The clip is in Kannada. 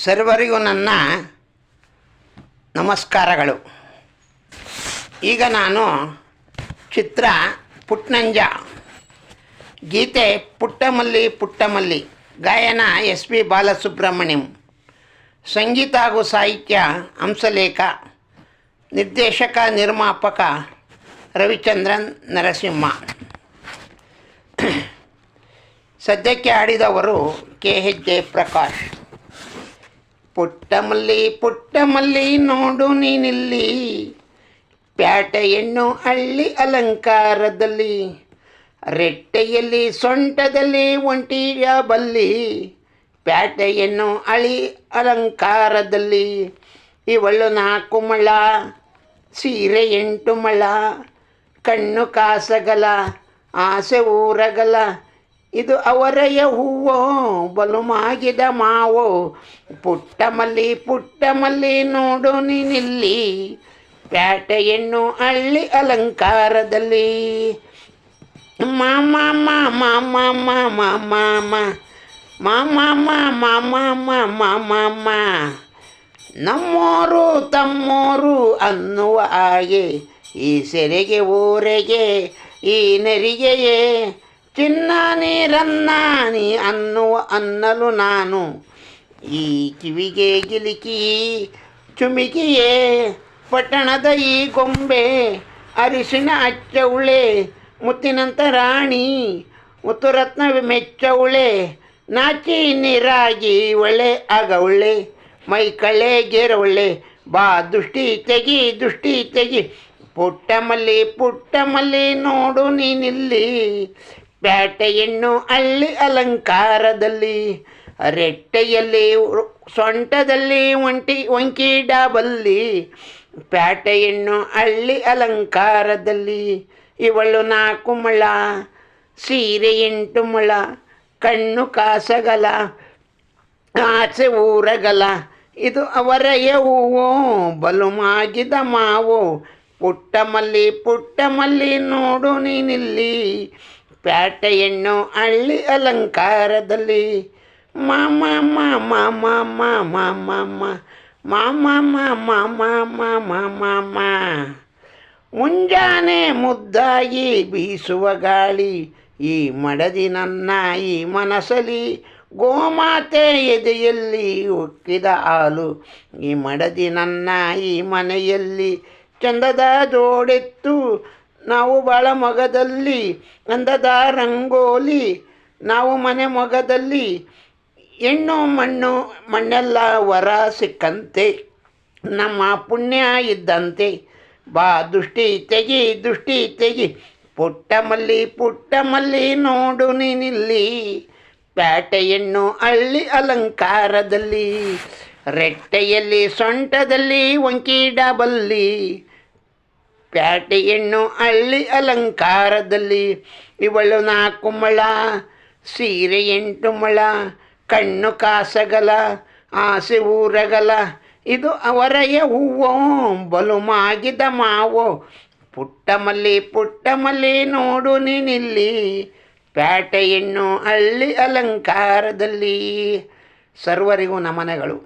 ಸರ್ವರಿಗೂ ನನ್ನ ನಮಸ್ಕಾರಗಳು. ಈಗ ನಾನು ಚಿತ್ರ ಪುಟ್ನಂಜ, ಗೀತೆ ಪುಟ್ಟಮಲ್ಲಿ ಪುಟ್ಟಮಲ್ಲಿ, ಗಾಯನ SP ಬಾಲಸುಬ್ರಹ್ಮಣ್ಯಂ, ಸಂಗೀತ ಹಾಗೂ ಸಾಹಿತ್ಯ ಹಂಸಲೇಖ, ನಿರ್ದೇಶಕ ನಿರ್ಮಾಪಕ ರವಿಚಂದ್ರನ್ ನರಸಿಂಹ. ಸದ್ಯಕ್ಕೆ ಆಡಿದವರು KH ಜಯಪ್ರಕಾಶ್. ಪುಟ್ಟಮಲ್ಲಿ ಪುಟ್ಟಮಲ್ಲಿ ನೋಡು ನೀನಿಲ್ಲಿ, ಪ್ಯಾಟೆಯನ್ನು ಹಳ್ಳಿ ಅಲಂಕಾರದಲ್ಲಿ, ರೆಟ್ಟೆಯಲ್ಲಿ ಸೊಂಟದಲ್ಲಿ ಒಂಟಿಯ ಬಲ್ಲಿ, ಪ್ಯಾಟೆಯನ್ನು ಹಳ್ಳಿ ಅಲಂಕಾರದಲ್ಲಿ. ಇವಳು 4 ಮೊಳ, ಸೀರೆ 8 ಮೊಳ, ಕಣ್ಣು ಕಾಸಗಲ, ಆಸೆ ಊರಗಲ, ಇದು ಅವರೆಯ ಹೂವೋ ಬಲು ಮಾಗಿದ ಮಾವೋ. ಪುಟ್ಟಮಲ್ಲಿ ಪುಟ್ಟಮಲ್ಲಿ ನೋಡು ನೀನಿಲ್ಲಿ, ಪ್ಯಾಟೆಯನ್ನು ಹಳ್ಳಿ ಅಲಂಕಾರದಲ್ಲಿ. ಮಾಮ ಮಾಮ ಮಾಮ ಮಾಮ ಮಾಮ ಮಾಮ ಮಾಮ, ನಮ್ಮೋರು ತಮ್ಮೋರು ಅನ್ನುವ ಹಾಗೆ, ಈ ಸೆರೆಗೆ ಊರೆಗೆ ಈ ನೆರಿಗೆಯೇ, ಚಿನ್ನ ನೀರನ್ನ ನೀ ಅನ್ನಲು ನಾನು, ಈ ಕಿವಿಗೆ ಗಿಲಿಕಿ ಚುಮಿಕಿಯೇ, ಪಟ್ಟಣದ ಈ ಗೊಂಬೆ ಅರಿಶಿಣ ಹಚ್ಚವಳೆ, ಮುತ್ತಿನಂತ ರಾಣಿ ಮುತ್ತುರತ್ನ ಮೆಚ್ಚವಳೆ, ನಾಚಿ ನೀರಾಗಿ ಒಳ್ಳೆ ಆಗವಳೆ, ಮೈ ಕಳ್ಳೆ ಗೇರವಳ್ಳೆ, ಬಾ ದುಷ್ಟಿ ತೆಗಿ. ಪುಟ್ಟಮಲ್ಲಿ ಪುಟ್ಟಮಲ್ಲಿ ನೋಡು ನೀನಿಲ್ಲಿ, ಪ್ಯಾಟೆಯನ್ನು ಹಳ್ಳಿ ಅಲಂಕಾರದಲ್ಲಿ, ರೆಟ್ಟೆಯಲ್ಲಿ ಸೊಂಟದಲ್ಲಿ ಒಂಕಿ ಡಾಬಲ್ಲಿ, ಪ್ಯಾಟೆಯನ್ನು ಹಳ್ಳಿ ಅಲಂಕಾರದಲ್ಲಿ. ಇವಳು 4 ಮೊಳ, ಸೀರೆ 8 ಮೊಳ, ಕಣ್ಣು ಕಾಸಗಲ, ಆಸೆ ಊರಗಲ, ಇದು ಅವರೆಯ ಹೂವೋ ಬಲು ಮಾಗಿದ ಮಾವೋ. ಪುಟ್ಟಮಲ್ಲಿ ಪುಟ್ಟಮಲ್ಲಿ ನೋಡು ನೀನಿಲ್ಲಿ, ಪ್ಯಾಟೆಯನ್ನು ಹಳ್ಳಿ ಅಲಂಕಾರದಲ್ಲಿ. ಮಾಮ ಮಾಮ ಮಾಮ ಮಾಮ ಮಾಮ ಮಾಮ ಮಾಮ, ಮುಂಜಾನೆ ಮುದ್ದಾಗಿ ಬೀಸುವ ಗಾಳಿ, ಈ ಮಡದಿ ನನ್ನ ಈ ಮನಸಲಿ, ಗೋಮಾತೆ ಎದೆಯಲ್ಲಿ ಉಕ್ಕಿದ ಹಾಲು, ಈ ಮಡದಿ ನನ್ನ ಈ ಮನೆಯಲ್ಲಿ, ಚಂದದ ಜೋಡೆತ್ತು ನಾವು ಬಾಳ ಮೊಗದಲ್ಲಿ, ಅಂದದ ರಂಗೋಲಿ ನಾವು ಮನೆ ಮೊಗದಲ್ಲಿ, ಹೆಣ್ಣು ಮಣ್ಣೆಲ್ಲ ವರ ಸಿಕ್ಕಂತೆ, ನಮ್ಮ ಪುಣ್ಯ ಇದ್ದಂತೆ, ಬಾ ದುಷ್ಟಿ ತೆಗಿ. ಪುಟ್ಟಮಲ್ಲಿ ಪುಟ್ಟಮಲ್ಲಿ ನೋಡು ನೀನಿಲ್ಲಿ, ಪ್ಯಾಟೆಯನ್ನು ಹಳ್ಳಿ ಅಲಂಕಾರದಲ್ಲಿ, ರೆಟ್ಟೆಯಲ್ಲಿ ಸೊಂಟದಲ್ಲಿ ಒಂಕಿ ಡಾಬಲ್ಲಿ, ಪ್ಯಾಟೆಯನ್ನು ಹಳ್ಳಿ ಅಲಂಕಾರದಲ್ಲಿ. ಇವಳು 4 ಮೊಳ, ಸೀರೆ 8 ಮೊಳ, ಕಣ್ಣು ಕಾಸಗಲ, ಆಸೆ ಊರಗಲ, ಇದು ಅವರೆಯ ಹೂವೋ ಬಲು ಮಾಗಿದ ಮಾವೋ. ಪುಟ್ಟಮಲ್ಲಿ ಪುಟ್ಟಮಲ್ಲಿ ನೋಡು ನೀನಿಲ್ಲಿ, ಪ್ಯಾಟೆಯನ್ನು ಹಳ್ಳಿ ಅಲಂಕಾರದಲ್ಲಿ. ಸರ್ವರಿಗೂ ನಮನಗಳು.